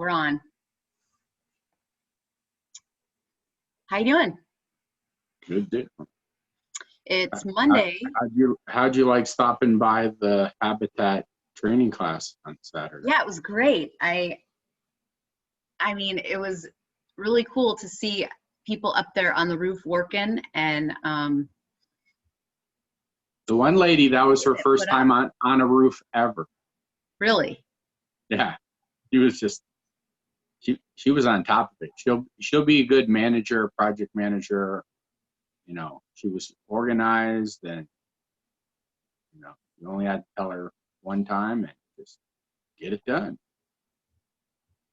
We're on. How you doing? Good deal. It's Monday. How'd you like stopping by the Habitat training class on Saturday? Yeah, it was great. I mean, it was really cool to see people up there on the roof working, and The one lady, that was her first time on a roof ever. Really? Yeah, she was just she was on top of it. She'll be a good manager, project manager. You know, she was organized, and you know, you only had to tell her one time and just get it done.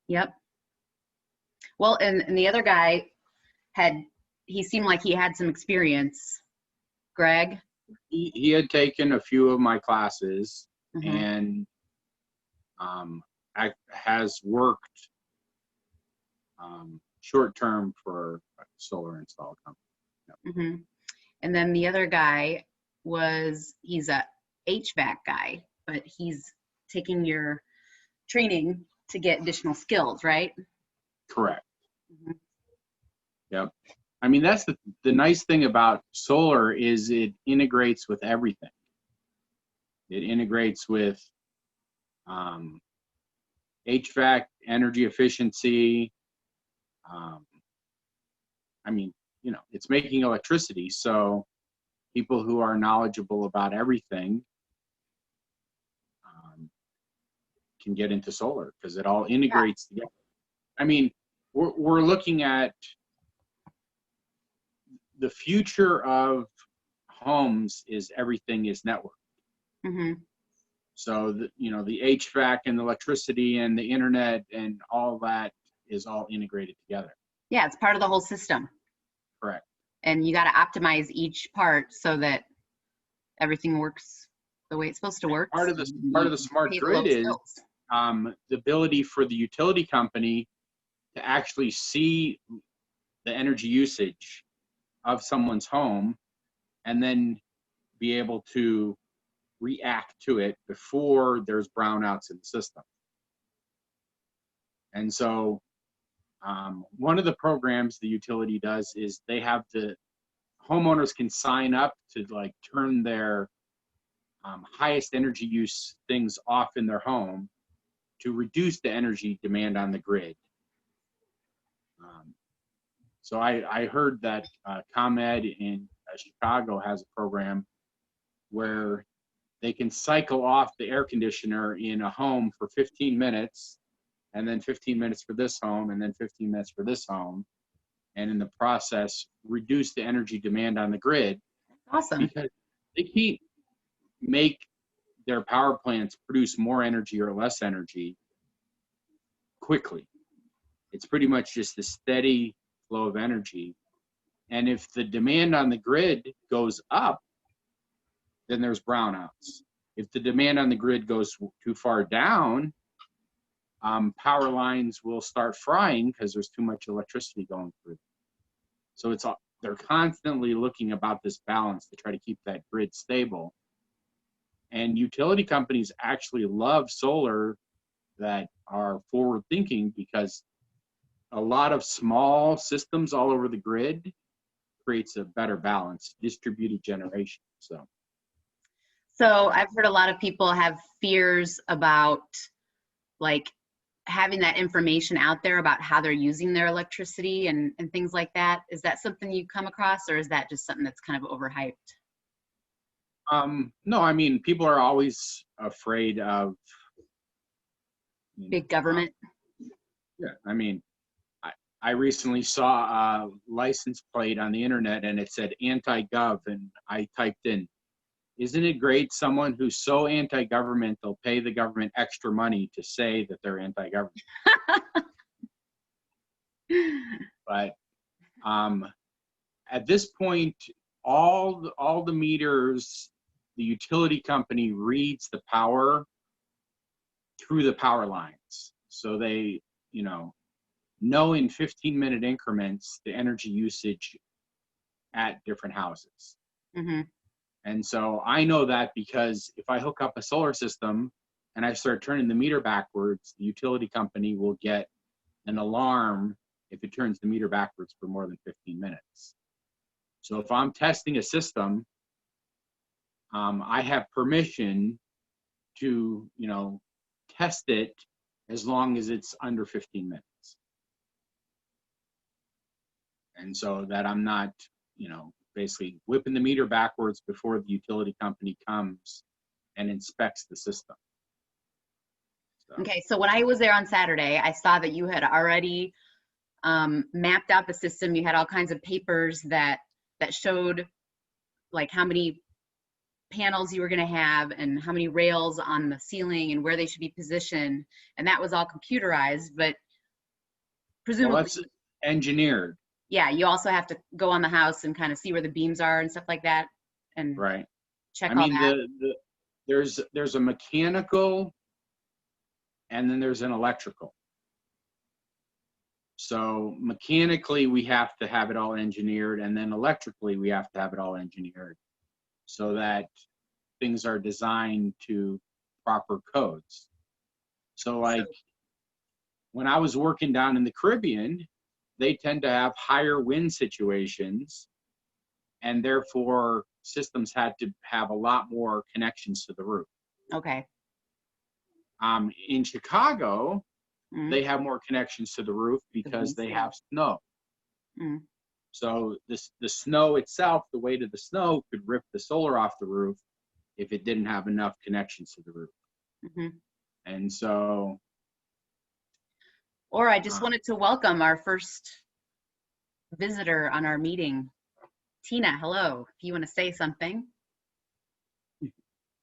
Yep. Well, and the other guy he seemed like he had some experience. Greg? He had taken a few of my classes, Mm-hmm. and has worked short term for a solar install company. Yep. Mm-hmm. And then the other guy he's a HVAC guy, but he's taking your training to get additional skills, right? Correct. Mm-hmm. Yep. I mean, that's the nice thing about solar is it integrates with everything. It integrates with HVAC, energy efficiency. I mean, you know, it's making electricity, so people who are knowledgeable about everything can get into solar because it all integrates together. I mean, we're looking at the future of homes is everything is networked. Mm-hmm. So the HVAC and the electricity and the internet and all that is all integrated together. Yeah, it's part of the whole system. Correct. And you got to optimize each part so that everything works the way it's supposed to work. Part of the smart grid is the ability for the utility company to actually see the energy usage of someone's home and then be able to react to it before there's brownouts in the system. And so one of the programs the utility does is they have the homeowners can sign up to like turn their highest energy use things off in their home to reduce the energy demand on the grid. So I heard that ComEd in Chicago has a program where they can cycle off the air conditioner in a home for 15 minutes, and then 15 minutes for this home, and then 15 minutes for this home, and in the process, reduce the energy demand on the grid. Awesome. Because they can't make their power plants produce more energy or less energy quickly. It's pretty much just a steady flow of energy. And if the demand on the grid goes up, then there's brownouts. If the demand on the grid goes too far down, power lines will start frying because there's too much electricity going through. So they're constantly looking about this balance to try to keep that grid stable. And utility companies actually love solar that are forward thinking because a lot of small systems all over the grid creates a better balance, distributed generation. So I've heard a lot of people have fears about like having that information out there about how they're using their electricity and things like that. Is that something you come across, or is that just something that's kind of overhyped? No, I mean, people are always afraid of big government. Yeah, I mean, I recently saw a license plate on the internet and it said anti-gov, and I typed in, isn't it great someone who's so anti-government they'll pay the government extra money to say that they're anti-government? But at this point, all the meters, the utility company reads the power through the power lines. So they, know in 15-minute increments the energy usage at different houses. Mm-hmm. And so I know that because if I hook up a solar system and I start turning the meter backwards, the utility company will get an alarm if it turns the meter backwards for more than 15 minutes. So if I'm testing a system, I have permission to, test it as long as it's under 15 minutes. And so that I'm not, basically whipping the meter backwards before the utility company comes and inspects the system. So. Okay, so when I was there on Saturday, I saw that you had already mapped out the system. You had all kinds of papers that showed like how many panels you were going to have and how many rails on the ceiling and where they should be positioned, and that was all computerized. But presumably, well, that's engineered. Yeah, you also have to go on the house and kind of see where the beams are and stuff like that, and right. check all that. There's a mechanical, and then there's an electrical. So mechanically, we have to have it all engineered, and then electrically, we have to have it all engineered so that things are designed to proper codes. So like when I was working down in the Caribbean, they tend to have higher wind situations, and therefore systems had to have a lot more connections to the roof. Okay. In Chicago, they have more connections to the roof because they have snow. So the snow itself, the weight of the snow could rip the solar off the roof if it didn't have enough connections to the roof. And so. Or I just wanted to welcome our first visitor on our meeting. Tina, hello. If you want to say something.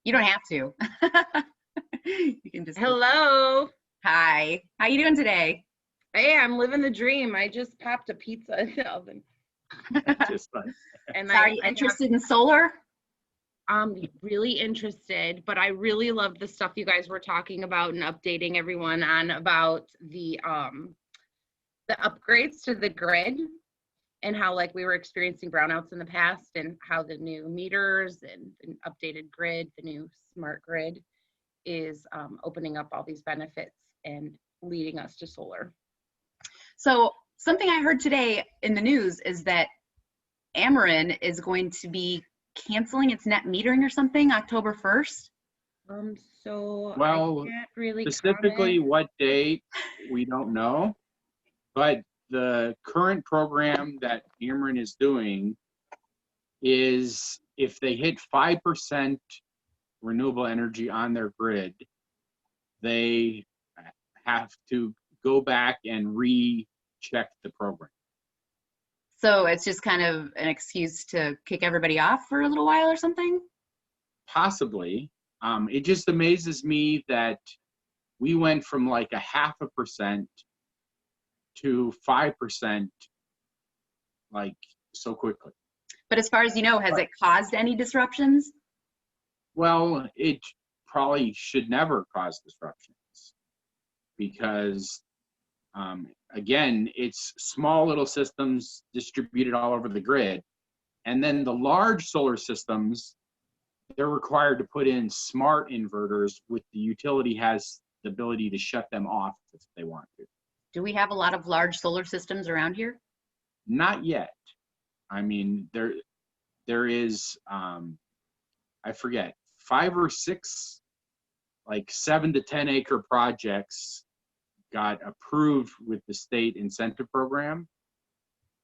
You don't have to. You can just. Hello. Hi. How you doing today? Hey, I'm living the dream. I just popped a pizza in the oven. Just fun. And so are you interested in solar? I'm really interested, but I really love the stuff you guys were talking about and updating everyone on about the upgrades to the grid and how like we were experiencing brownouts in the past and how the new meters and the updated grid, the new smart grid is opening up all these benefits and leading us to solar. So something I heard today in the news is that Ameren is going to be canceling its net metering or something October 1st. So well, I can't really specifically comment. What date, we don't know. But the current program that Ameren is doing is if they hit 5% renewable energy on their grid, they have to go back and recheck the program. So it's just kind of an excuse to kick everybody off for a little while or something? Possibly. It just amazes me that we went from like 0.5% to 5% like so quickly. But as far as you know, has it caused any disruptions? Well, it probably should never cause disruptions because again, it's small little systems distributed all over the grid. And then the large solar systems, they're required to put in smart inverters, which the utility has the ability to shut them off if they want to. Do we have a lot of large solar systems around here? Not yet. I mean, there is, I forget, 5 or 6, like 7 to 10 acre projects got approved with the state incentive program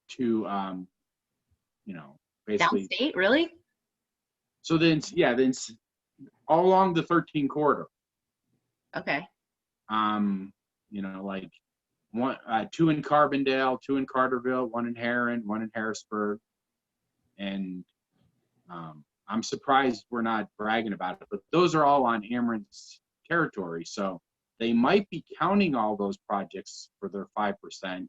to, basically. Downstate, really? So then, yeah, then all along the 13 corridor. Okay. Like 2 in Carbondale, 2 in Carterville, 1 in Heron, 1 in Harrisburg. And I'm surprised we're not bragging about it, but those are all on Ameren's territory. So they might be counting all those projects for their 5%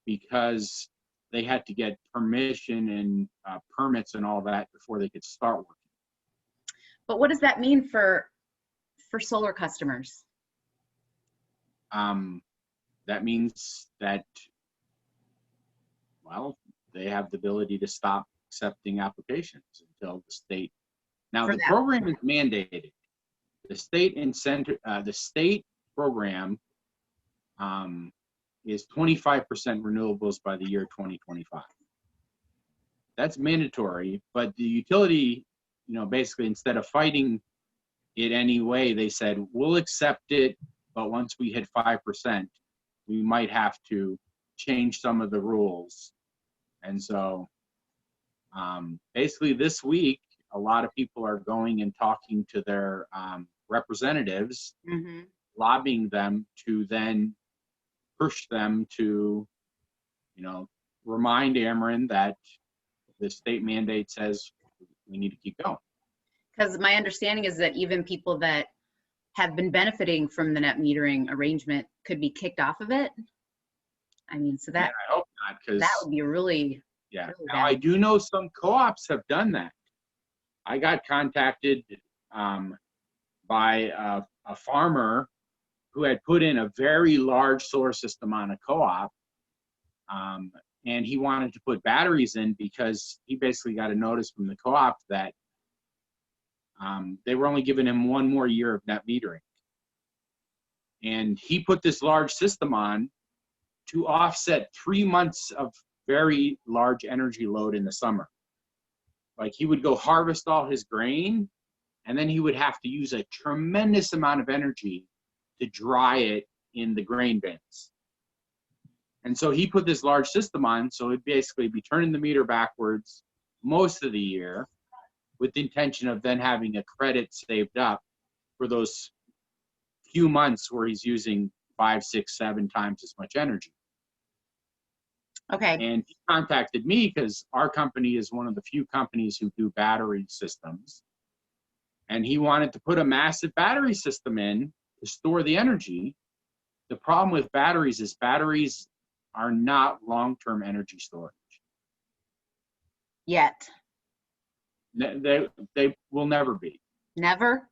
because they had to get permission and permits and all that before they could start working. But what does that mean for solar customers? That means that, well, they have the ability to stop accepting applications until the state. Now the program is mandated. The state incentive, the state program is 25% renewables by the year 2025. That's mandatory, but the utility, basically instead of fighting it anyway, they said, we'll accept it, but once we hit 5%, we might have to change some of the rules. And so basically this week, a lot of people are going and talking to their representatives, lobbying them to then push them to, remind Ameren that the state mandate says we need to keep going. Because my understanding is that even people that have been benefiting from the net metering arrangement could be kicked off of it. I mean, so that, I hope not, because that would be really, yeah. really Now, I bad. do know some co-ops have done that. I got contacted by a farmer who had put in a very large solar system on a co-op, and he wanted to put batteries in because he basically got a notice from the co-op that they were only giving him 1 more year of net metering. And he put this large system on to offset 3 months of very large energy load in the summer. Like, he would go harvest all his grain, and then he would have to use a tremendous amount of energy to dry it in the grain bins. And so he put this large system on, so it'd basically be turning the meter backwards most of the year, with the intention of then having a credit saved up for those few months where he's using 5, 6, 7 times as much energy. Okay. And he contacted me because our company is one of the few companies who do battery systems. And he wanted to put a massive battery system in to store the energy. The problem with batteries is batteries are not long-term energy storage. Yet. They will never be. Never?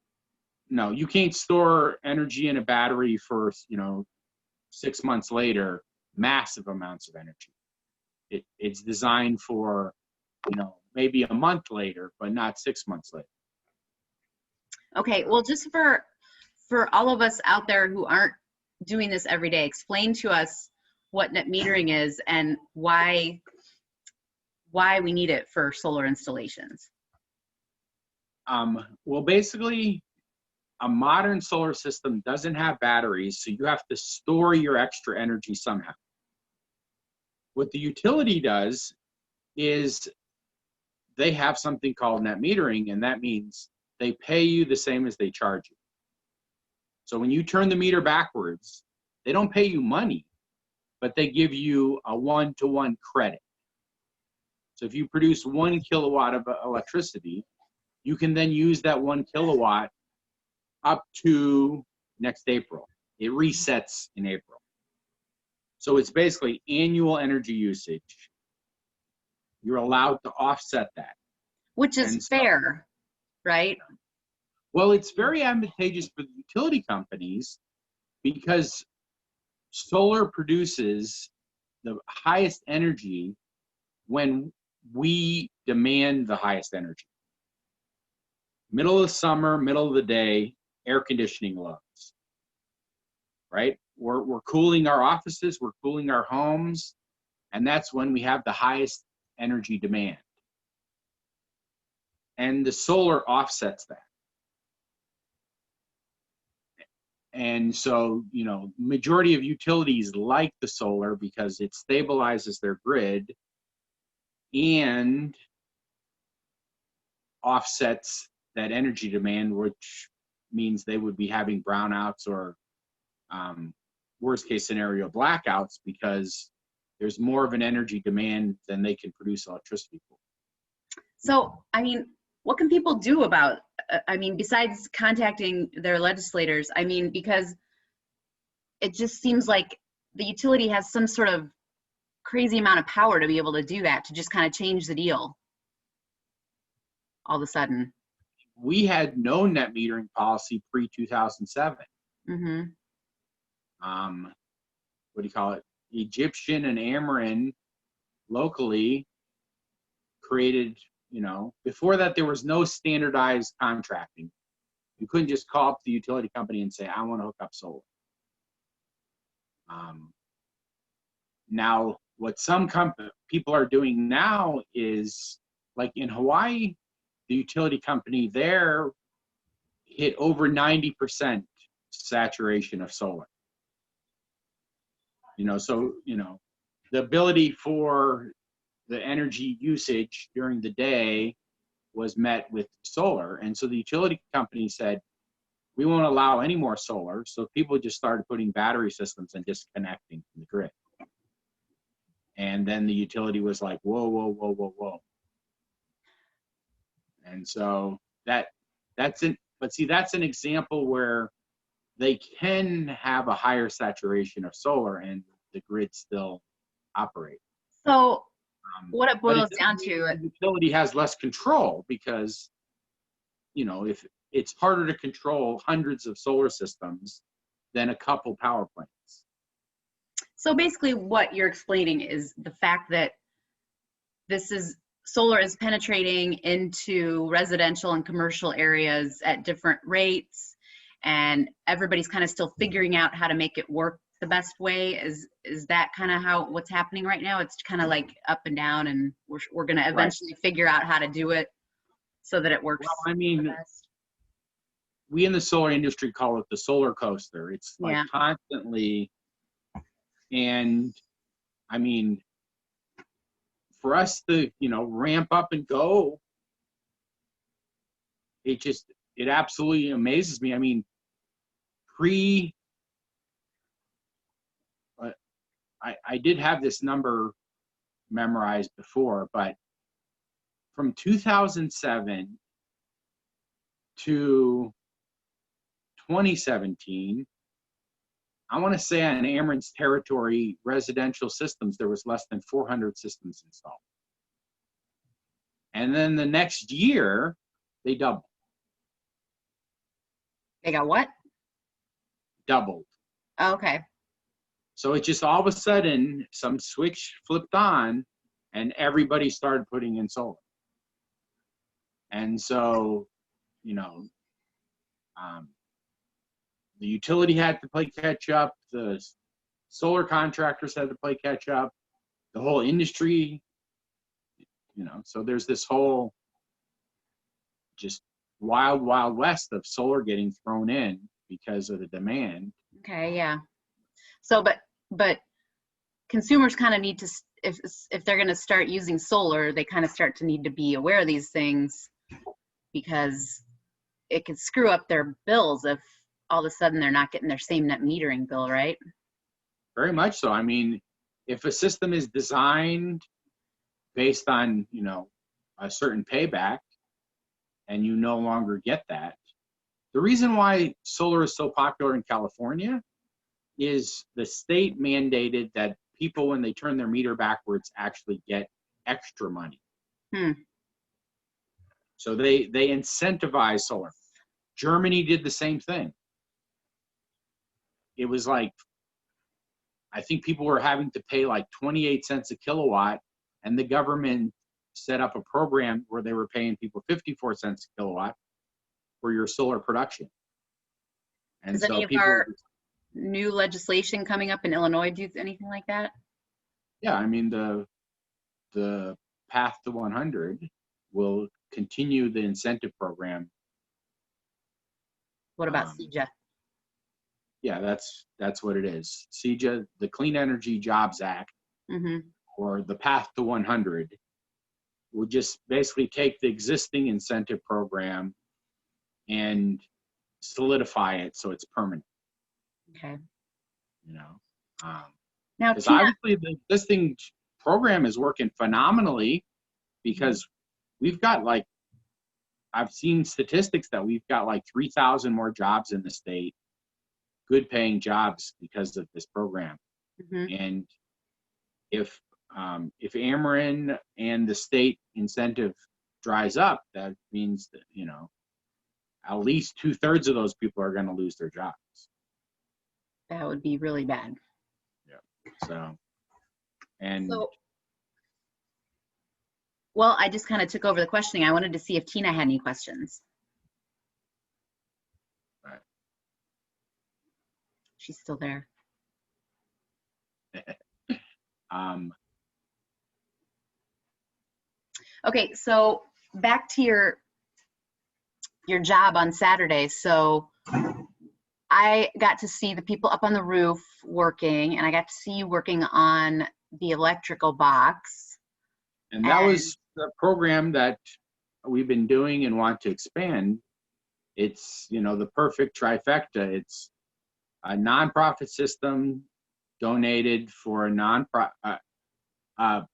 No, you can't store energy in a battery for, 6 months later, massive amounts of energy. It's designed for, maybe a month later, but not 6 months later. Okay, well, just for all of us out there who aren't doing this every day, explain to us what net metering is and why we need it for solar installations. Well, basically, a modern solar system doesn't have batteries, so you have to store your extra energy somehow. What the utility does is they have something called net metering, and that means they pay you the same as they charge you. So when you turn the meter backwards, they don't pay you money, but they give you a 1-to-1 credit. So if you produce 1 kilowatt of electricity, you can then use that 1 kilowatt up to next April. It resets in April. So it's basically annual energy usage. You're allowed to offset that. Which is fair, right? Well, it's very advantageous for the utility companies because solar produces the highest energy when we demand the highest energy. Middle of the summer, middle of the day, air conditioning loads, right? We're cooling our offices, we're cooling our homes, and that's when we have the highest energy demand. And the solar offsets that. And so, majority of utilities like the solar because it stabilizes their grid and offsets that energy demand, which means they would be having brownouts or worst case scenario blackouts because there's more of an energy demand than they can produce electricity for. So, I mean, what can people do about, besides contacting their legislators? Because it just seems like the utility has some sort of crazy amount of power to be able to do that, to just kind of change the deal all of a sudden. We had no net metering policy pre-2007. Mm-hmm. What do you call it? Egyptian and Ameren locally created, before that there was no standardized contracting. You couldn't just call up the utility company and say, I want to hook up solar. Now, what some people are doing now is, like in Hawaii, the utility company there hit over 90% saturation of solar. So, the ability for the energy usage during the day was met with solar. And so the utility company said, we won't allow any more solar. So people just started putting battery systems and disconnecting from the grid. And then the utility was like, whoa, whoa, whoa, whoa, whoa. And so that's an example where they can have a higher saturation of solar and the grid still operate. So what it boils down to, the utility has less control because, if it's harder to control hundreds of solar systems than a couple power plants. so basically what you're explaining is the fact that solar is penetrating into residential and commercial areas at different rates, and everybody's kind of still figuring out how to make it work the best way. Is that kind of what's happening right now? It's kind of like up and down, and we're going to eventually figure out how to do it so that it works. Well, I mean, we in the solar industry call it the solar coaster. It's like constantly, and I mean, for us to, ramp up and go, it absolutely amazes me. I mean, I did have this number memorized before, but from 2007 to 2017, I want to say on Ameren's territory, residential systems, there was less than 400 systems installed. And then the next year, they doubled. They got what? Doubled. Oh, okay. So it just all of a sudden, some switch flipped on and everybody started putting in solar. And so, the utility had to play catch up. The solar contractors had to play catch up. The whole industry, so there's this whole just wild, wild west of solar getting thrown in because of the demand. Okay, yeah. So, but consumers kind of need to, if they're going to start using solar, they kind of start to need to be aware of these things, because it could screw up their bills if all of a sudden they're not getting their same net metering bill, right? Very much so. I mean, if a system is designed based on, a certain payback and you no longer get that, the reason why solar is so popular in California is the state mandated that people, when they turn their meter backwards, actually get extra money. So they incentivize solar. Germany did the same thing. It was like, I think people were having to pay like 28 cents a kilowatt, and the government set up a program where they were paying people 54 cents a kilowatt for your solar production. And Does any of our new legislation coming up in Illinois do anything like that? Yeah, I mean, the Path to 100 will continue the incentive program. What about CEJA? Yeah, that's what it is. CEJA, the Clean Energy Jobs Act, or the Path to 100, will just basically take the existing incentive program and solidify it so it's permanent. Okay. Now, because obviously the existing program is working phenomenally, because we've got like, I've seen statistics that we've got like 3,000 more jobs in the state, good paying jobs because of this program. And if Ameren and the state incentive dries up, that means that, at least 2/3 of those people are going to lose their jobs. That would be really bad. Yeah. Well, I just kind of took over the questioning. I wanted to see if Tina had any questions. Right. She's still there. Okay, so back to your job on Saturday. So I got to see the people up on the roof working, and I got to see you working on the electrical box. And that was the program that we've been doing and want to expand. It's, you know, the perfect trifecta. It's a nonprofit system donated for a nonprofit, a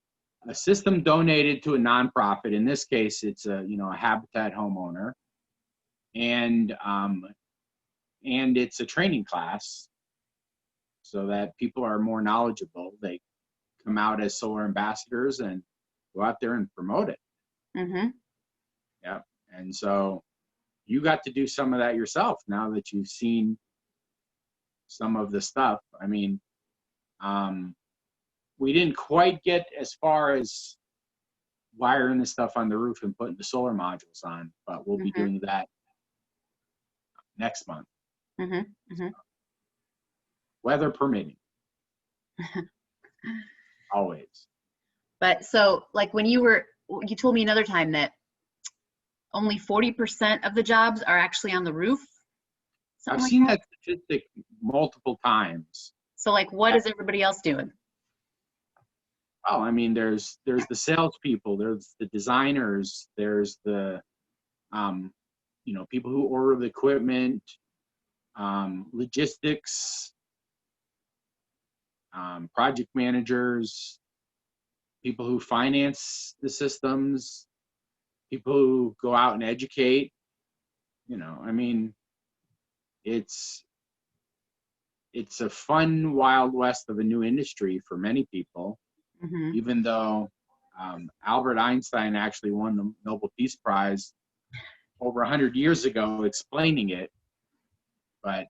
system donated to a nonprofit. In this case, it's a, you know, a habitat homeowner, and it's a training class so that people are more knowledgeable. They come out as solar ambassadors and go out there and promote it. Mm-hmm. Yeah. And so you got to do some of that yourself now that you've seen some of the stuff. I mean, we didn't quite get as far as wiring the stuff on the roof and putting the solar modules on, but we'll be doing that next month. Weather permitting. Always. But so, like, when you told me another time that only 40% of the jobs are actually on the roof. I've seen that statistic multiple times. So, like, what is everybody else doing? Oh, I mean, there's the salespeople, there's the designers, there's the, you know, people who order the equipment, logistics, project managers, people who finance the systems, people who go out and educate. You know, I mean, it's a fun wild west of a new industry for many people. Even though Albert Einstein actually won the Nobel Peace Prize over 100 years ago explaining it, but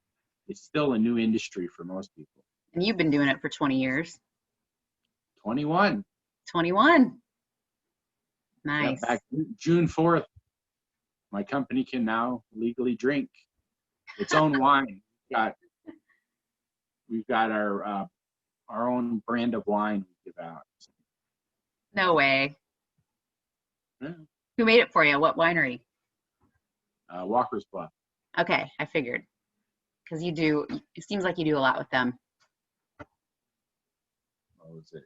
it's still a new industry for most people. And you've been doing it for 20 years. 21. 21. Nice. Yeah, back June 4th, my company can now legally drink its own wine. We've got our own brand of wine we give out. No way. Yeah. Who made it for you? What winery? Walker's Bluff. Okay, I figured. Because it seems like you do a lot with them. What was it?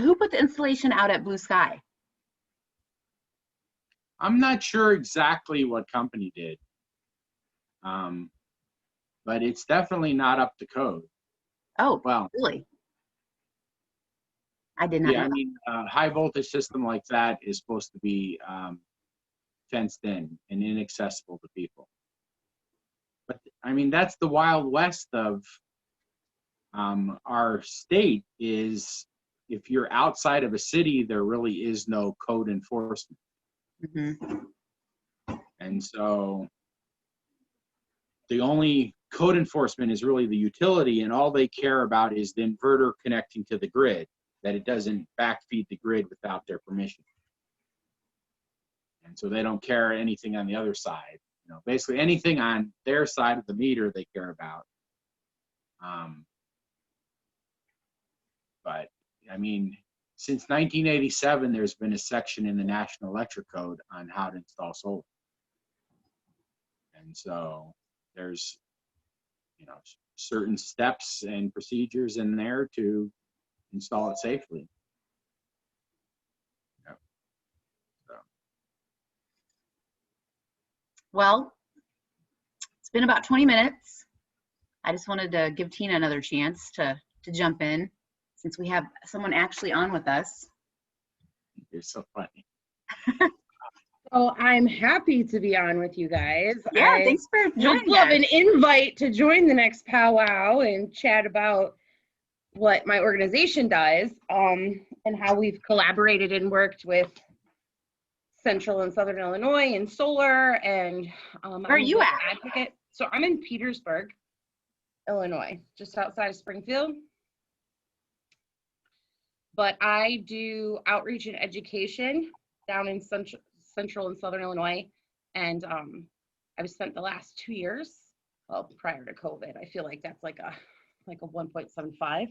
Who put the installation out at Blue Sky? I'm not sure exactly what company did. But it's definitely not up to code. Oh, well, really? I did not know. I mean, high voltage system like that is supposed to be fenced in and inaccessible to people. But I mean, that's the wild west of our state. Is if you're outside of a city, there really is no code enforcement. And so the only code enforcement is really the utility, and all they care about is the inverter connecting to the grid, that it doesn't backfeed the grid without their permission. And so they don't care anything on the other side. You know, basically anything on their side of the meter they care about. But I mean, since 1987, there's been a section in the National Electric Code on how to install solar. And so there's, you know, certain steps and procedures in there to install it safely. Yep. So. Well, it's been about 20 minutes. I just wanted to give Tina another chance to jump in, since we have someone actually on with us. You're so funny. Oh, I'm happy to be on with you guys. Yeah, thanks for joining would love us. an invite to join the next powwow and chat about what my organization does, and how we've collaborated and worked with Central and Southern Illinois and solar. And Where are you at? Advocate. So I'm in Petersburg, Illinois, just outside of Springfield. But I do outreach and education down in Central and Southern Illinois. And I've spent the last 2 years, well, prior to COVID, I feel like that's like a 1.75.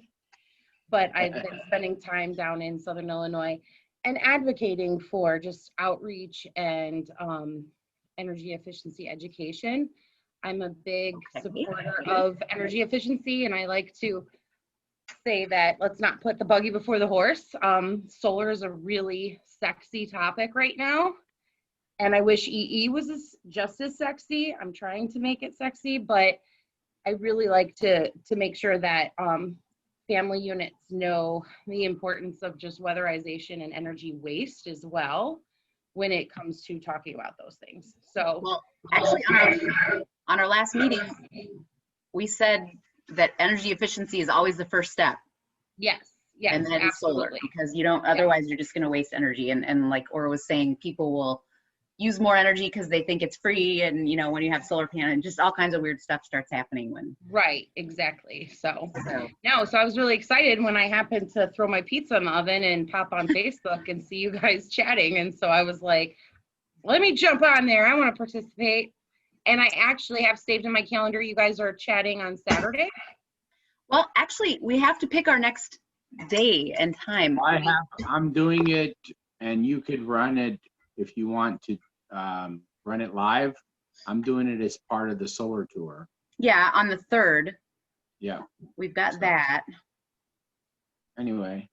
but I've been spending time down in Southern Illinois and advocating for just outreach and energy efficiency education. I'm a big supporter of energy efficiency, and I like to say that let's not put the buggy before the horse. Solar is a really sexy topic right now, and I wish EE was just as sexy. I'm trying to make it sexy, but I really like to make sure that family units know the importance of just weatherization and energy waste as well when it comes to talking about those things. So, Well, actually, on our last meeting, we said that energy efficiency is always the first step. yes, And then solar, absolutely. because you don't, otherwise you're just going to waste energy. And like Ora was saying, people will use more energy because they think it's free. And, you know, when you have solar panel, and just all kinds of weird stuff starts happening when. Right, exactly. So I was really excited when I happened to throw my pizza in the oven and pop on Facebook and see you guys chatting. And so I was like, let me jump on there. I want to participate. And I actually have saved in my calendar, you guys are chatting on Saturday. Well, actually, we have to pick our next day and time. I'm doing it, and you could run it if you want to run it live. I'm doing it as part of the solar tour. Yeah, on the 3rd. Yeah. We've got that. Anyway.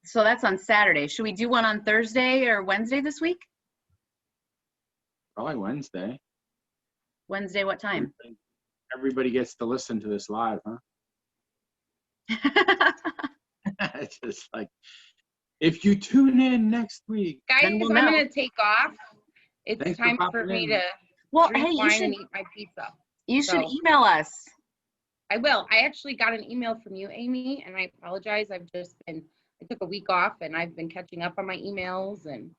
So that's on Saturday. Should we do one on Thursday or Wednesday this week? Probably Wednesday. Wednesday, what time? Everybody gets to listen to this live, huh? It's just like, if you tune in next week. Guys, Then we'll I'm know. going to take off. It's Thanks for time for popping me in. to Well, drink hey, wine and eat my pizza. you should So- email us. I will. I actually got an email from you, Amy, and I apologize. I took a week off and I've been catching up on my emails and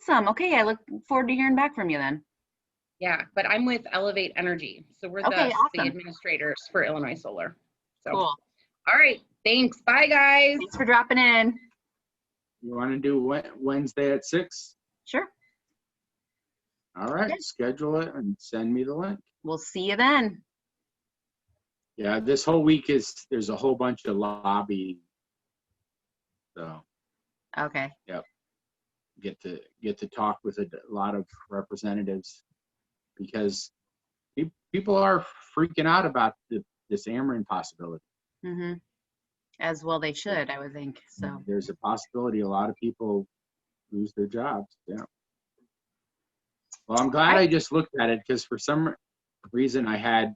Awesome. Okay, I look forward to hearing back from you then. yeah, but I'm with Elevate Energy. So we're Okay, the awesome. administrators for Illinois Solar. So, Cool. all right. Thanks. Bye, guys. Thanks for dropping in. You want to do Wednesday at 6? Sure. All right, Okay. schedule it and send me the link. We'll see you then. Yeah, this whole week there's a whole bunch of lobbying. So Okay. get to talk with a lot of representatives, because people are freaking out about this Ameren possibility. Mm-hmm. As well they should, I would think. So. There's a possibility a lot of people lose their jobs. Yeah. Well, I'm glad I just looked at it, because for some reason I had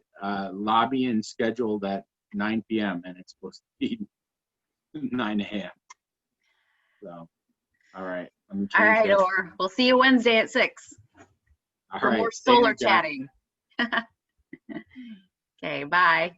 lobbying scheduled at 9 p.m. and it's supposed to be 9 a.m. So, all right. Let me change All right, that. or we'll see you Wednesday at 6 All for right. more Thank solar you, guys. chatting. Okay, bye.